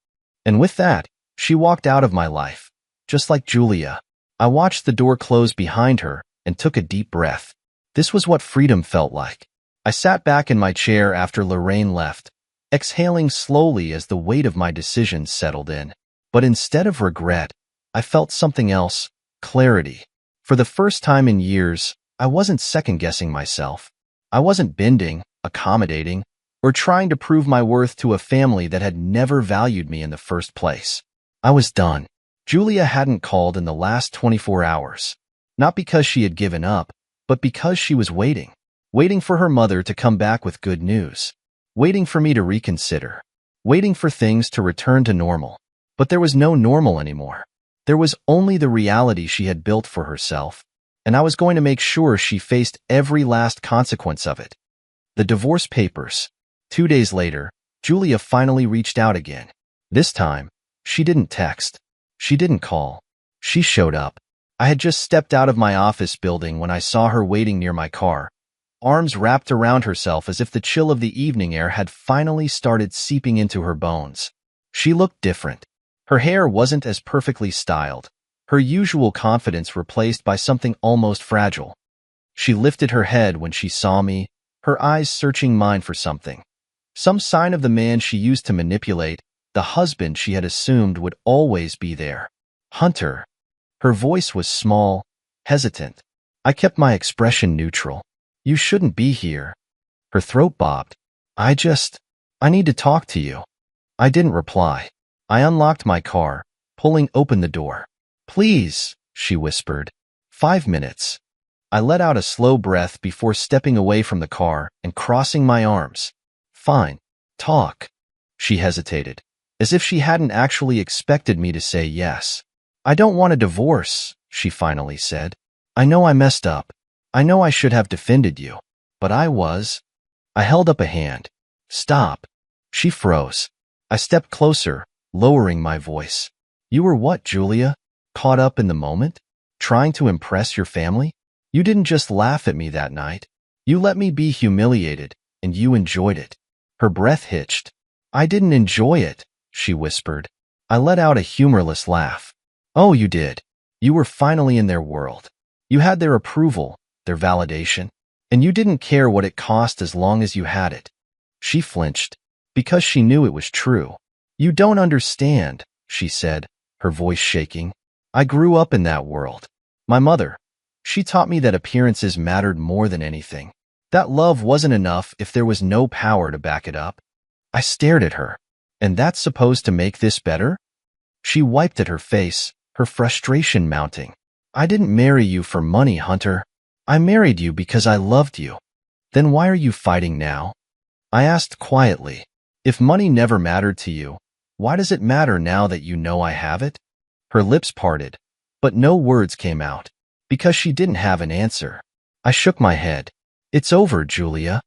And with that, she walked out of my life, just like Julia. I watched the door close behind her and took a deep breath. This was what freedom felt like. I sat back in my chair after Lorraine left, exhaling slowly as the weight of my decision settled in. But instead of regret, I felt something else, clarity. For the first time in years, I wasn't second-guessing myself. I wasn't bending, accommodating, or trying to prove my worth to a family that had never valued me in the first place. I was done. Julia hadn't called in the last 24 hours. Not because she had given up, but because she was waiting. Waiting for her mother to come back with good news. Waiting for me to reconsider. Waiting for things to return to normal. But there was no normal anymore. There was only the reality she had built for herself, and I was going to make sure she faced every last consequence of it. The divorce papers. 2 days later, Julia finally reached out again. This time, she didn't text. She didn't call. She showed up. I had just stepped out of my office building when I saw her waiting near my car, arms wrapped around herself as if the chill of the evening air had finally started seeping into her bones. She looked different. Her hair wasn't as perfectly styled, her usual confidence replaced by something almost fragile. She lifted her head when she saw me, her eyes searching mine for something. Some sign of the man she used to manipulate, the husband she had assumed would always be there. Hunter. Her voice was small, hesitant. I kept my expression neutral. You shouldn't be here. Her throat bobbed. I need to talk to you. I didn't reply. I unlocked my car, pulling open the door. Please, she whispered. 5 minutes. I let out a slow breath before stepping away from the car and crossing my arms. Fine. Talk. She hesitated, as if she hadn't actually expected me to say yes. I don't want a divorce, she finally said. I know I messed up. I know I should have defended you. But I held up a hand. Stop. She froze. I stepped closer, lowering my voice. You were what, Julia? Caught up in the moment? Trying to impress your family? You didn't just laugh at me that night. You let me be humiliated, and you enjoyed it. Her breath hitched. I didn't enjoy it, she whispered. I let out a humorless laugh. Oh, you did. You were finally in their world. You had their approval, their validation, and you didn't care what it cost as long as you had it. She flinched, because she knew it was true. You don't understand, she said, her voice shaking. I grew up in that world. My mother, she taught me that appearances mattered more than anything. That love wasn't enough if there was no power to back it up. I stared at her. And that's supposed to make this better? She wiped at her face, her frustration mounting. I didn't marry you for money, Hunter. I married you because I loved you. Then why are you fighting now? I asked quietly. If money never mattered to you, why does it matter now that you know I have it? Her lips parted, but no words came out, because she didn't have an answer. I shook my head. It's over, Julia.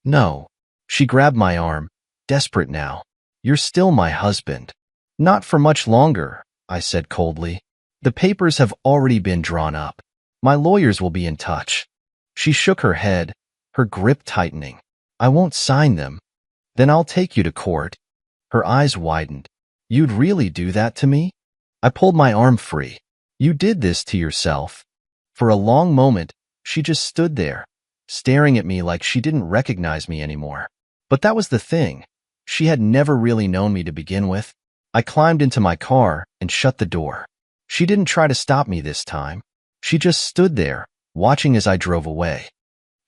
No. She grabbed my arm, desperate now. You're still my husband. Not for much longer, I said coldly. The papers have already been drawn up. My lawyers will be in touch. She shook her head, her grip tightening. I won't sign them. Then I'll take you to court. Her eyes widened. You'd really do that to me? I pulled my arm free. You did this to yourself. For a long moment, she just stood there, staring at me like she didn't recognize me anymore. But that was the thing. She had never really known me to begin with. I climbed into my car and shut the door. She didn't try to stop me this time. She just stood there, watching as I drove away.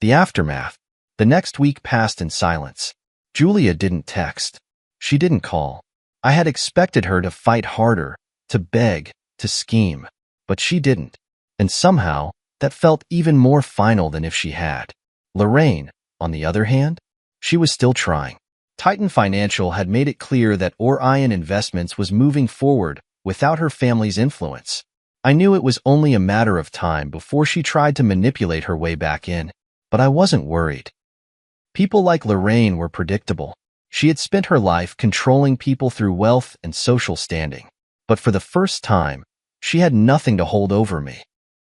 The aftermath. The next week passed in silence. Julia didn't text. She didn't call. I had expected her to fight harder, to beg, to scheme. But she didn't. And somehow, that felt even more final than if she had. Lorraine, on the other hand, she was still trying. Titan Financial had made it clear that Orion Investments was moving forward without her family's influence. I knew it was only a matter of time before she tried to manipulate her way back in, but I wasn't worried. People like Lorraine were predictable. She had spent her life controlling people through wealth and social standing. But for the first time, she had nothing to hold over me.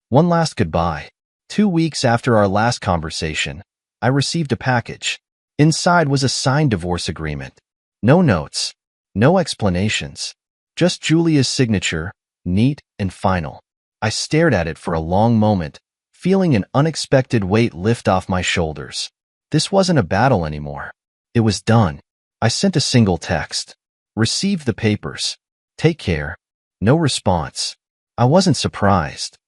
One last goodbye. 2 weeks after our last conversation, I received a package. Inside was a signed divorce agreement. No notes, no explanations, just Julia's signature, neat and final. I stared at it for a long moment, feeling an unexpected weight lift off my shoulders. This wasn't a battle anymore. It was done. I sent a single text. Received the papers. Take care. No response. I wasn't surprised.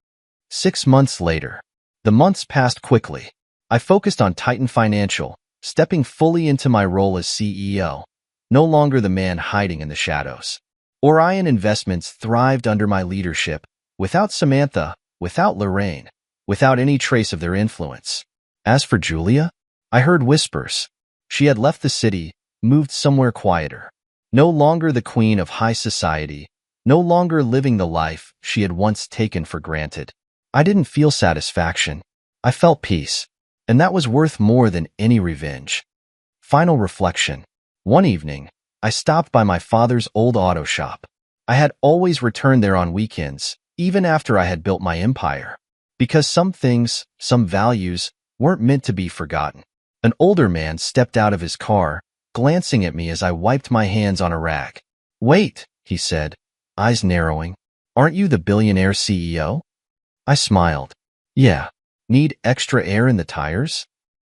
6 months later. The months passed quickly. I focused on Titan Financial, stepping fully into my role as CEO, no longer the man hiding in the shadows. Orion Investments thrived under my leadership, without Samantha, without Lorraine, without any trace of their influence. As for Julia, I heard whispers. She had left the city, moved somewhere quieter. No longer the queen of high society, no longer living the life she had once taken for granted. I didn't feel satisfaction. I felt peace. And that was worth more than any revenge. Final reflection. One evening, I stopped by my father's old auto shop. I had always returned there on weekends, even after I had built my empire. Because some things, some values, weren't meant to be forgotten. An older man stepped out of his car, glancing at me as I wiped my hands on a rag. "Wait," he said, eyes narrowing. "Aren't you the billionaire CEO?" I smiled. "Yeah. Need extra air in the tires?"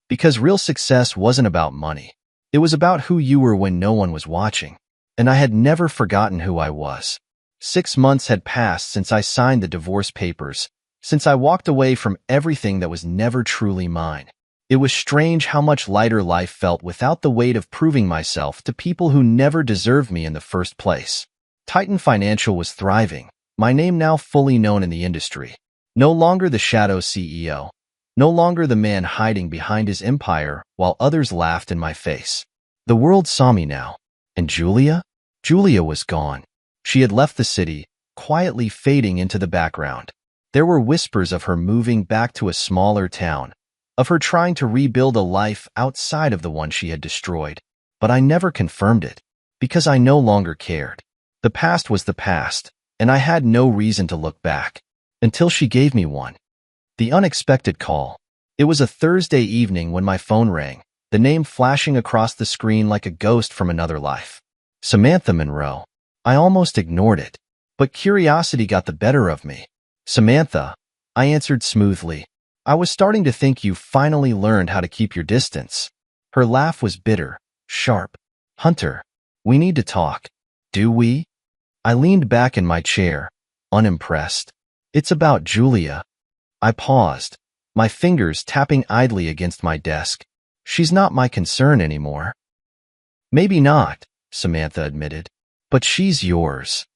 Because real success wasn't about money. It was about who you were when no one was watching. And I had never forgotten who I was. 6 months had passed since I signed the divorce papers, since I walked away from everything that was never truly mine. It was strange how much lighter life felt without the weight of proving myself to people who never deserved me in the first place. Titan Financial was thriving, my name now fully known in the industry. No longer the shadow CEO, no longer the man hiding behind his empire while others laughed in my face. The world saw me now. And Julia? Julia was gone. She had left the city, quietly fading into the background. There were whispers of her moving back to a smaller town, of her trying to rebuild a life outside of the one she had destroyed. But I never confirmed it, because I no longer cared. The past was the past, and I had no reason to look back. Until she gave me one. The unexpected call. It was a Thursday evening when my phone rang, the name flashing across the screen like a ghost from another life. Samantha Monroe. I almost ignored it, but curiosity got the better of me. "Samantha," I answered smoothly. "I was starting to think you finally learned how to keep your distance." Her laugh was bitter, sharp. "Hunter, we need to talk." "Do we?" I leaned back in my chair, unimpressed. "It's about Julia." I paused, my fingers tapping idly against my desk. "She's not my concern anymore." "Maybe not," Samantha admitted, "but she's yours."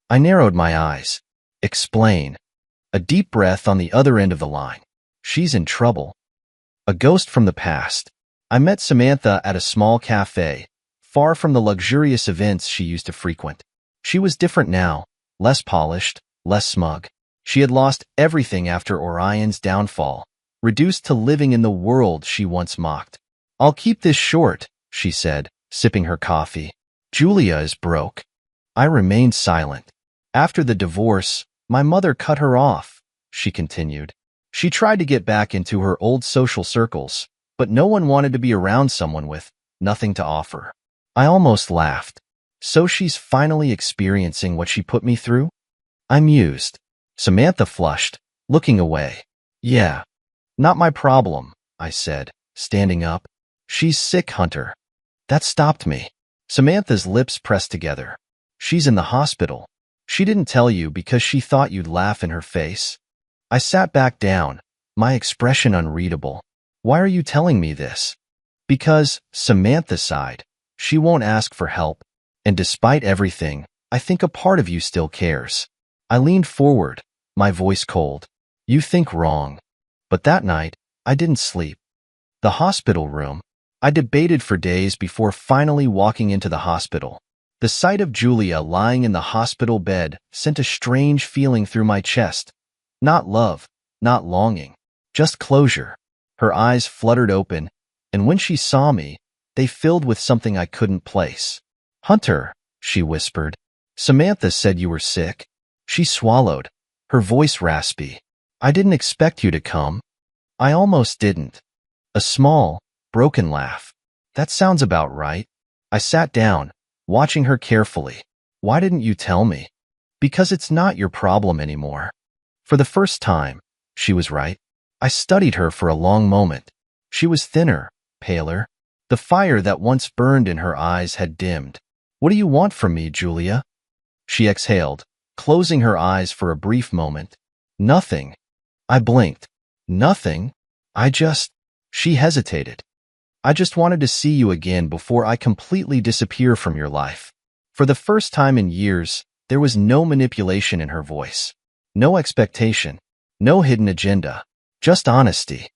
I narrowed my eyes. "Explain." A deep breath on the other end of the line. "She's in trouble." A ghost from the past. I met Samantha at a small cafe, far from the luxurious events she used to frequent. She was different now, less polished, less smug. She had lost everything after Orion's downfall, reduced to living in the world she once mocked. "I'll keep this short," she said, sipping her coffee. "Julia is broke." I remained silent. "After the divorce, my mother cut her off," she continued. "She tried to get back into her old social circles, but no one wanted to be around someone with nothing to offer. I almost laughed. So she's finally experiencing what she put me through? I mused. Samantha flushed, looking away. Yeah, not my problem, I said, standing up. She's sick, Hunter. That stopped me. Samantha's lips pressed together. She's in the hospital. She didn't tell you because she thought you'd laugh in her face. I sat back down, my expression unreadable. Why are you telling me this? Because, Samantha sighed, she won't ask for help. And despite everything, I think a part of you still cares. I leaned forward, my voice cold. You think wrong. But that night, I didn't sleep. The hospital room. I debated for days before finally walking into the hospital. The sight of Julia lying in the hospital bed sent a strange feeling through my chest. Not love, not longing, just closure. Her eyes fluttered open, and when she saw me, they filled with something I couldn't place. Hunter, she whispered. Samantha said you were sick. She swallowed, her voice raspy. I didn't expect you to come. I almost didn't. A small, broken laugh. That sounds about right. I sat down, watching her carefully. Why didn't you tell me? Because it's not your problem anymore. For the first time, she was right. I studied her for a long moment. She was thinner, paler. The fire that once burned in her eyes had dimmed. What do you want from me, Julia? She exhaled, closing her eyes for a brief moment. Nothing. I blinked. Nothing? She hesitated. I just wanted to see you again before I completely disappear from your life. For the first time in years, there was no manipulation in her voice. No expectation. No hidden agenda. Just honesty.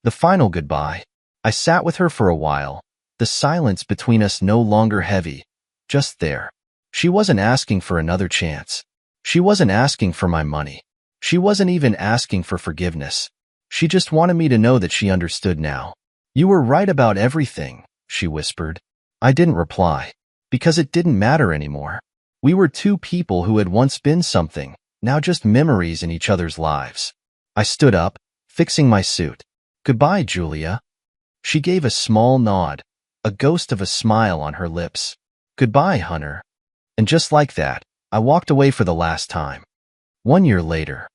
The final goodbye. I sat with her for a while, the silence between us no longer heavy, just there. She wasn't asking for another chance. She wasn't asking for my money. She wasn't even asking for forgiveness. She just wanted me to know that she understood now. You were right about everything, she whispered. I didn't reply, because it didn't matter anymore. We were two people who had once been something, now just memories in each other's lives. I stood up, fixing my suit. Goodbye, Julia. She gave a small nod, a ghost of a smile on her lips. Goodbye, Hunter. And just like that, I walked away for the last time. 1 year later.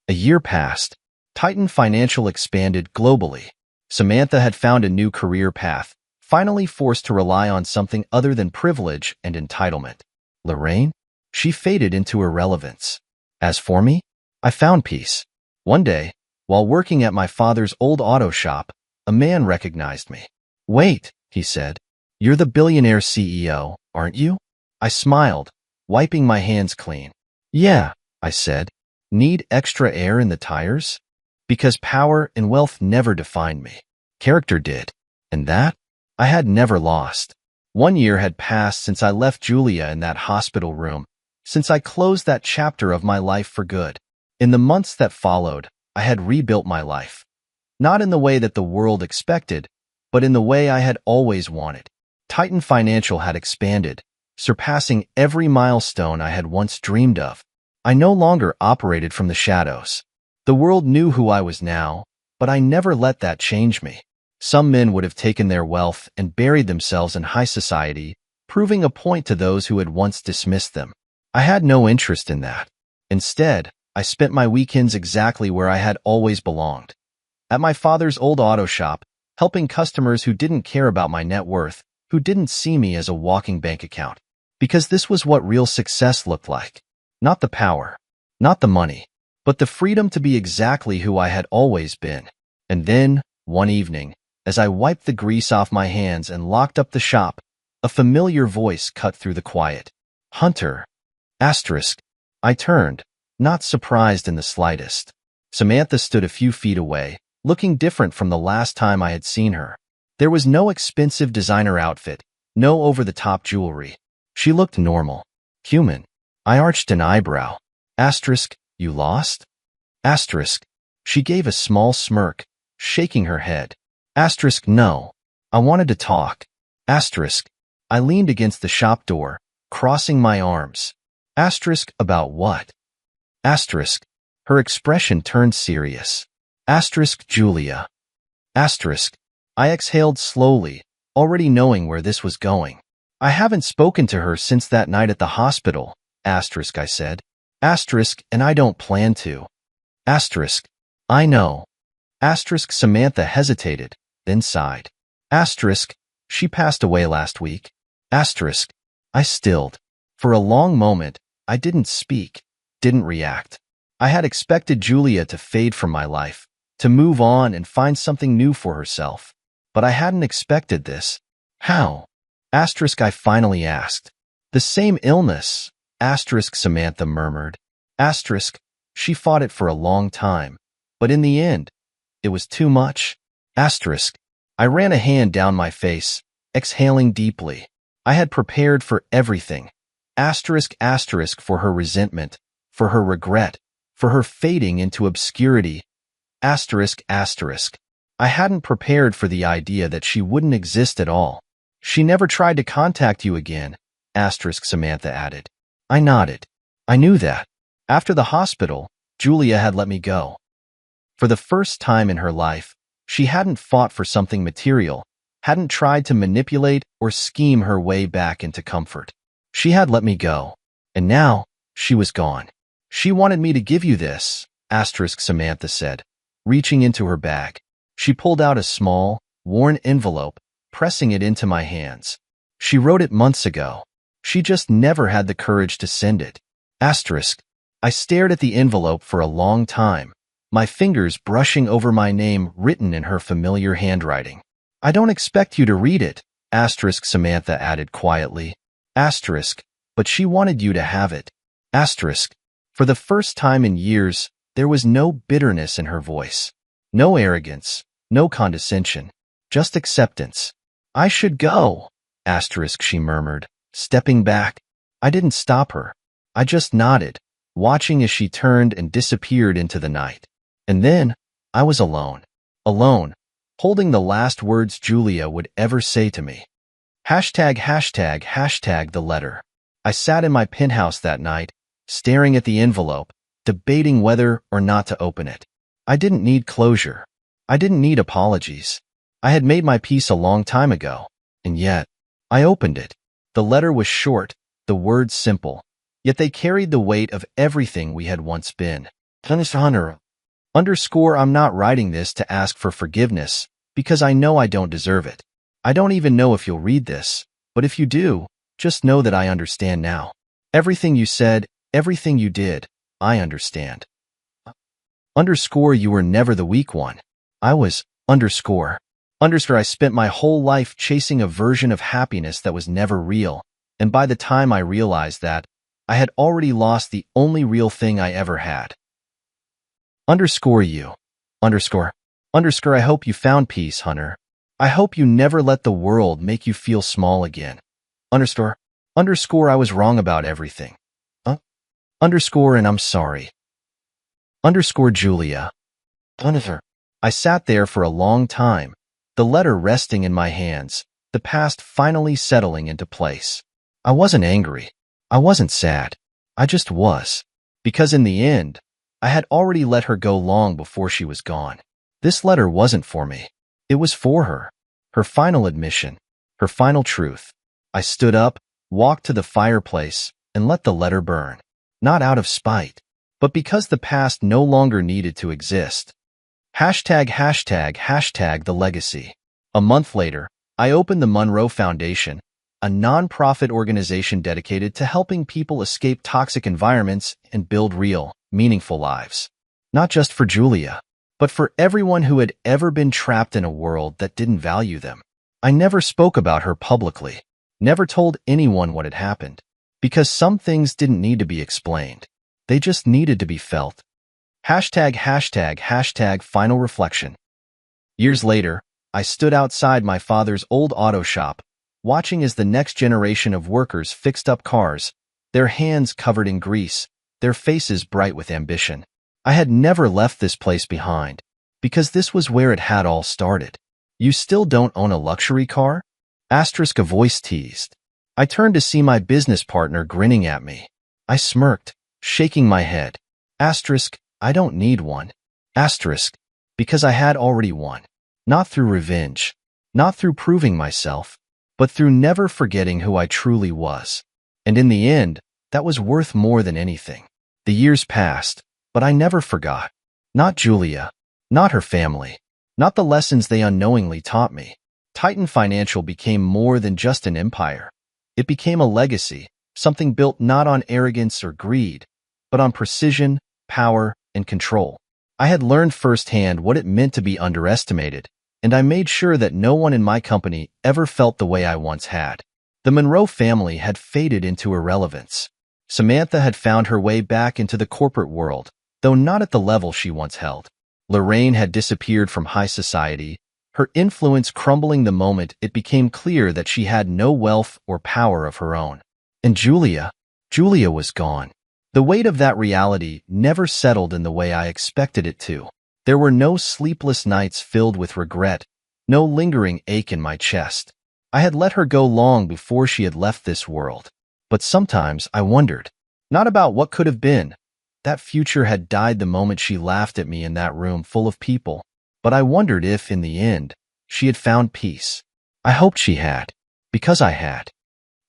A year passed. Titan Financial expanded globally. Samantha had found a new career path, finally forced to rely on something other than privilege and entitlement. Lorraine? She faded into irrelevance. As for me, I found peace. One day, while working at my father's old auto shop, a man recognized me. Wait, he said. You're the billionaire CEO, aren't you? I smiled, wiping my hands clean. Yeah, I said. Need extra air in the tires? Because power and wealth never defined me. Character did. And that? I had never lost. 1 year had passed since I left Julia in that hospital room, since I closed that chapter of my life for good. In the months that followed, I had rebuilt my life. Not in the way that the world expected, but in the way I had always wanted. Titan Financial had expanded, surpassing every milestone I had once dreamed of. I no longer operated from the shadows. The world knew who I was now, but I never let that change me. Some men would have taken their wealth and buried themselves in high society, proving a point to those who had once dismissed them. I had no interest in that. Instead, I spent my weekends exactly where I had always belonged. At my father's old auto shop, helping customers who didn't care about my net worth, who didn't see me as a walking bank account. Because this was what real success looked like. Not the power, not the money, but the freedom to be exactly who I had always been. And then, one evening, as I wiped the grease off my hands and locked up the shop, a familiar voice cut through the quiet. Hunter. Asterisk. I turned, not surprised in the slightest. Samantha stood a few feet away, looking different from the last time I had seen her. There was no expensive designer outfit, no over-the-top jewelry. She looked normal, human. I arched an eyebrow. Asterisk. You lost? Asterisk. She gave a small smirk, shaking her head. Asterisk. No. I wanted to talk. Asterisk. I leaned against the shop door, crossing my arms. Asterisk. About what? Asterisk. Her expression turned serious. Asterisk. Julia. Asterisk. I exhaled slowly, already knowing where this was going. I haven't spoken to her since that night at the hospital, asterisk, I said. Asterisk, and I don't plan to. Asterisk, I know. Asterisk, Samantha hesitated, then sighed. Asterisk, she passed away last week. Asterisk, I stilled. For a long moment, I didn't speak, didn't react. I had expected Julia to fade from my life, to move on and find something new for herself. But I hadn't expected this. How? Asterisk, I finally asked. The same illness, asterisk, Samantha murmured. Asterisk, she fought it for a long time, but in the end, it was too much. Asterisk, I ran a hand down my face, exhaling deeply. I had prepared for everything. Asterisk, asterisk, for her resentment, for her regret, for her fading into obscurity. Asterisk, asterisk. I hadn't prepared for the idea that she wouldn't exist at all. She never tried to contact you again, asterisk, Samantha added. I nodded. I knew that. After the hospital, Julia had let me go. For the first time in her life, she hadn't fought for something material, hadn't tried to manipulate or scheme her way back into comfort. She had let me go, and now she was gone. She wanted me to give you this, asterisk, Samantha said, reaching into her bag. She pulled out a small, worn envelope, pressing it into my hands. She wrote it months ago. She just never had the courage to send it. Asterisk. I stared at the envelope for a long time, my fingers brushing over my name written in her familiar handwriting. I don't expect you to read it, asterisk, Samantha added quietly. Asterisk, but she wanted you to have it. Asterisk. For the first time in years, there was no bitterness in her voice. No arrogance, no condescension, just acceptance. I should go, asterisk, she murmured, stepping back. I didn't stop her. I just nodded, watching as she turned and disappeared into the night. And then, I was alone. Alone, holding the last words Julia would ever say to me. Hashtag, hashtag, hashtag the letter. I sat in my penthouse that night, staring at the envelope, debating whether or not to open it. I didn't need closure. I didn't need apologies. I had made my peace a long time ago, and yet, I opened it. The letter was short, the words simple, yet they carried the weight of everything we had once been. Underscore, I'm not writing this to ask for forgiveness, because I know I don't deserve it. I don't even know if you'll read this, but if you do, just know that I understand now. Everything you said, everything you did, I understand. Underscore, you were never the weak one. I was, underscore. Underscore, I spent my whole life chasing a version of happiness that was never real, and by the time I realized that, I had already lost the only real thing I ever had. Underscore you. Underscore. Underscore, I hope you found peace, Hunter. I hope you never let the world make you feel small again. Underscore. Underscore, I was wrong about everything. Underscore, and I'm sorry. Underscore, Julia. Underscore. I sat there for a long time, the letter resting in my hands, the past finally settling into place. I wasn't angry. I wasn't sad. I just was. Because in the end, I had already let her go long before she was gone. This letter wasn't for me. It was for her. Her final admission. Her final truth. I stood up, walked to the fireplace, and let the letter burn. Not out of spite, but because the past no longer needed to exist. Hashtag, hashtag, hashtag the legacy. A month later, I opened the Monroe Foundation, a non-profit organization dedicated to helping people escape toxic environments and build real, meaningful lives. Not just for Julia, but for everyone who had ever been trapped in a world that didn't value them. I never spoke about her publicly, never told anyone what had happened, because some things didn't need to be explained. They just needed to be felt. Hashtag, hashtag, hashtag final reflection. Years later, I stood outside my father's old auto shop, watching as the next generation of workers fixed up cars, their hands covered in grease, their faces bright with ambition. I had never left this place behind, because this was where it had all started. You still don't own a luxury car? Asterisk, a voice teased. I turned to see my business partner grinning at me. I smirked, shaking my head. Asterisk, I don't need one. Asterisk, because I had already won. Not through revenge, not through proving myself, but through never forgetting who I truly was. And in the end, that was worth more than anything. The years passed, but I never forgot. Not Julia, not her family, not the lessons they unknowingly taught me. Titan Financial became more than just an empire. It became a legacy, something built not on arrogance or greed, but on precision, power, and control. I had learned firsthand what it meant to be underestimated, and I made sure that no one in my company ever felt the way I once had. The Monroe family had faded into irrelevance. Samantha had found her way back into the corporate world, though not at the level she once held. Lorraine had disappeared from high society, her influence crumbling the moment it became clear that she had no wealth or power of her own. And Julia was gone. The weight of that reality never settled in the way I expected it to. There were no sleepless nights filled with regret, no lingering ache in my chest. I had let her go long before she had left this world. But sometimes I wondered, not about what could have been. That future had died the moment she laughed at me in that room full of people. But I wondered if, in the end, she had found peace. I hoped she had, because I had.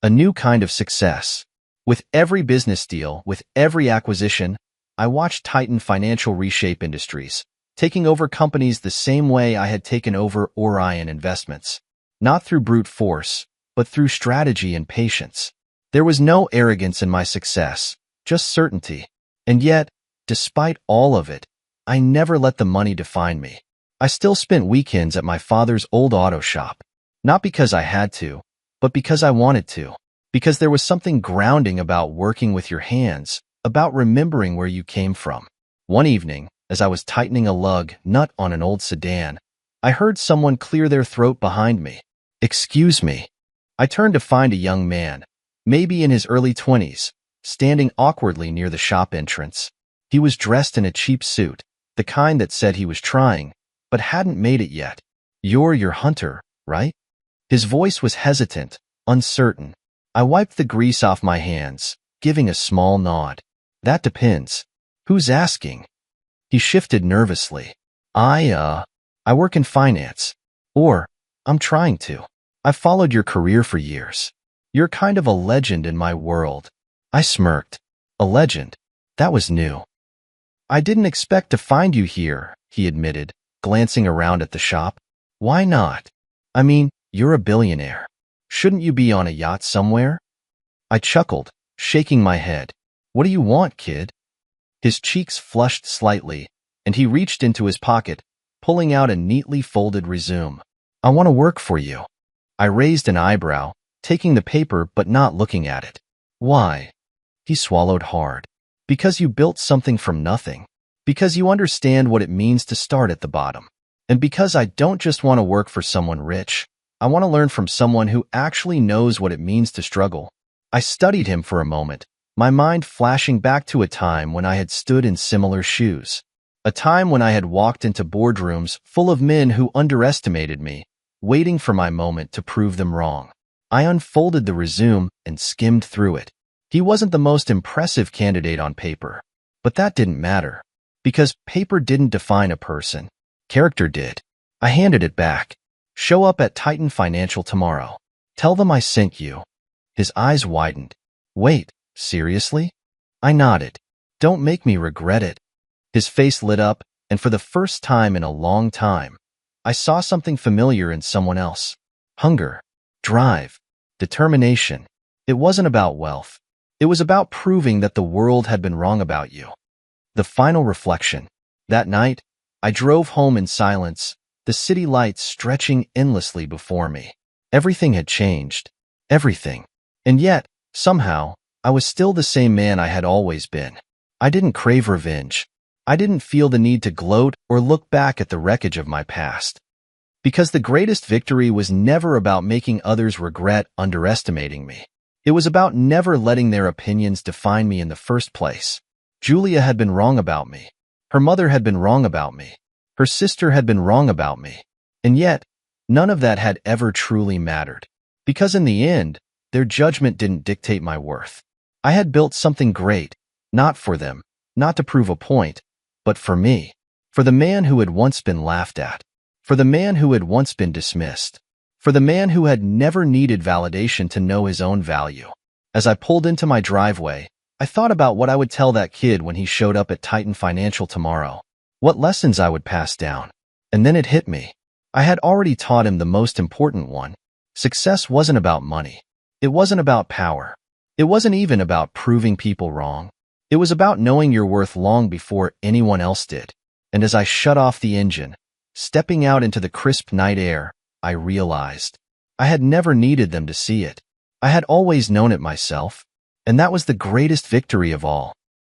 A new kind of success. With every business deal, with every acquisition, I watched Titan Financial reshape industries, taking over companies the same way I had taken over Orion Investments. Not through brute force, but through strategy and patience. There was no arrogance in my success, just certainty. And yet, despite all of it, I never let the money define me. I still spent weekends at my father's old auto shop, not because I had to, but because I wanted to. Because there was something grounding about working with your hands, about remembering where you came from. One evening, as I was tightening a lug nut on an old sedan, I heard someone clear their throat behind me. "Excuse me." I turned to find a young man, maybe in his early 20s, standing awkwardly near the shop entrance. He was dressed in a cheap suit, the kind that said he was trying, but hadn't made it yet. "You're your hunter, right?" His voice was hesitant, uncertain. I wiped the grease off my hands, giving a small nod. "That depends. Who's asking?" He shifted nervously. I work in finance. Or, I'm trying to. I've followed your career for years. You're kind of a legend in my world." I smirked. A legend? That was new. "I didn't expect to find you here," he admitted, glancing around at the shop. "Why not? I mean, you're a billionaire. Shouldn't you be on a yacht somewhere?" I chuckled, shaking my head. "What do you want, kid?" His cheeks flushed slightly, and he reached into his pocket, pulling out a neatly folded resume. "I want to work for you." I raised an eyebrow, taking the paper but not looking at it. "Why?" He swallowed hard. "Because you built something from nothing. Because you understand what it means to start at the bottom. And because I don't just want to work for someone rich. I want to learn from someone who actually knows what it means to struggle." I studied him for a moment, my mind flashing back to a time when I had stood in similar shoes. A time when I had walked into boardrooms full of men who underestimated me, waiting for my moment to prove them wrong. I unfolded the resume and skimmed through it. He wasn't the most impressive candidate on paper, but that didn't matter, because paper didn't define a person. Character did. I handed it back. "Show up at Titan Financial tomorrow. Tell them I sent you." His eyes widened. "Wait, seriously?" I nodded. "Don't make me regret it." His face lit up, and for the first time in a long time, I saw something familiar in someone else. Hunger, drive, determination. It wasn't about wealth. It was about proving that the world had been wrong about you. The final reflection. That night, I drove home in silence, the city lights stretching endlessly before me. Everything had changed. Everything. And yet, somehow, I was still the same man I had always been. I didn't crave revenge. I didn't feel the need to gloat or look back at the wreckage of my past. Because the greatest victory was never about making others regret underestimating me. It was about never letting their opinions define me in the first place. Julia had been wrong about me. Her mother had been wrong about me. Her sister had been wrong about me. And yet, none of that had ever truly mattered. Because in the end, their judgment didn't dictate my worth. I had built something great, not for them, not to prove a point, but for me, for the man who had once been laughed at, for the man who had once been dismissed. For the man who had never needed validation to know his own value. As I pulled into my driveway, I thought about what I would tell that kid when he showed up at Titan Financial tomorrow. What lessons I would pass down. And then it hit me. I had already taught him the most important one. Success wasn't about money. It wasn't about power. It wasn't even about proving people wrong. It was about knowing your worth long before anyone else did. And as I shut off the engine, stepping out into the crisp night air, I realized I had never needed them to see it. I had always known it myself, and that was the greatest victory of all.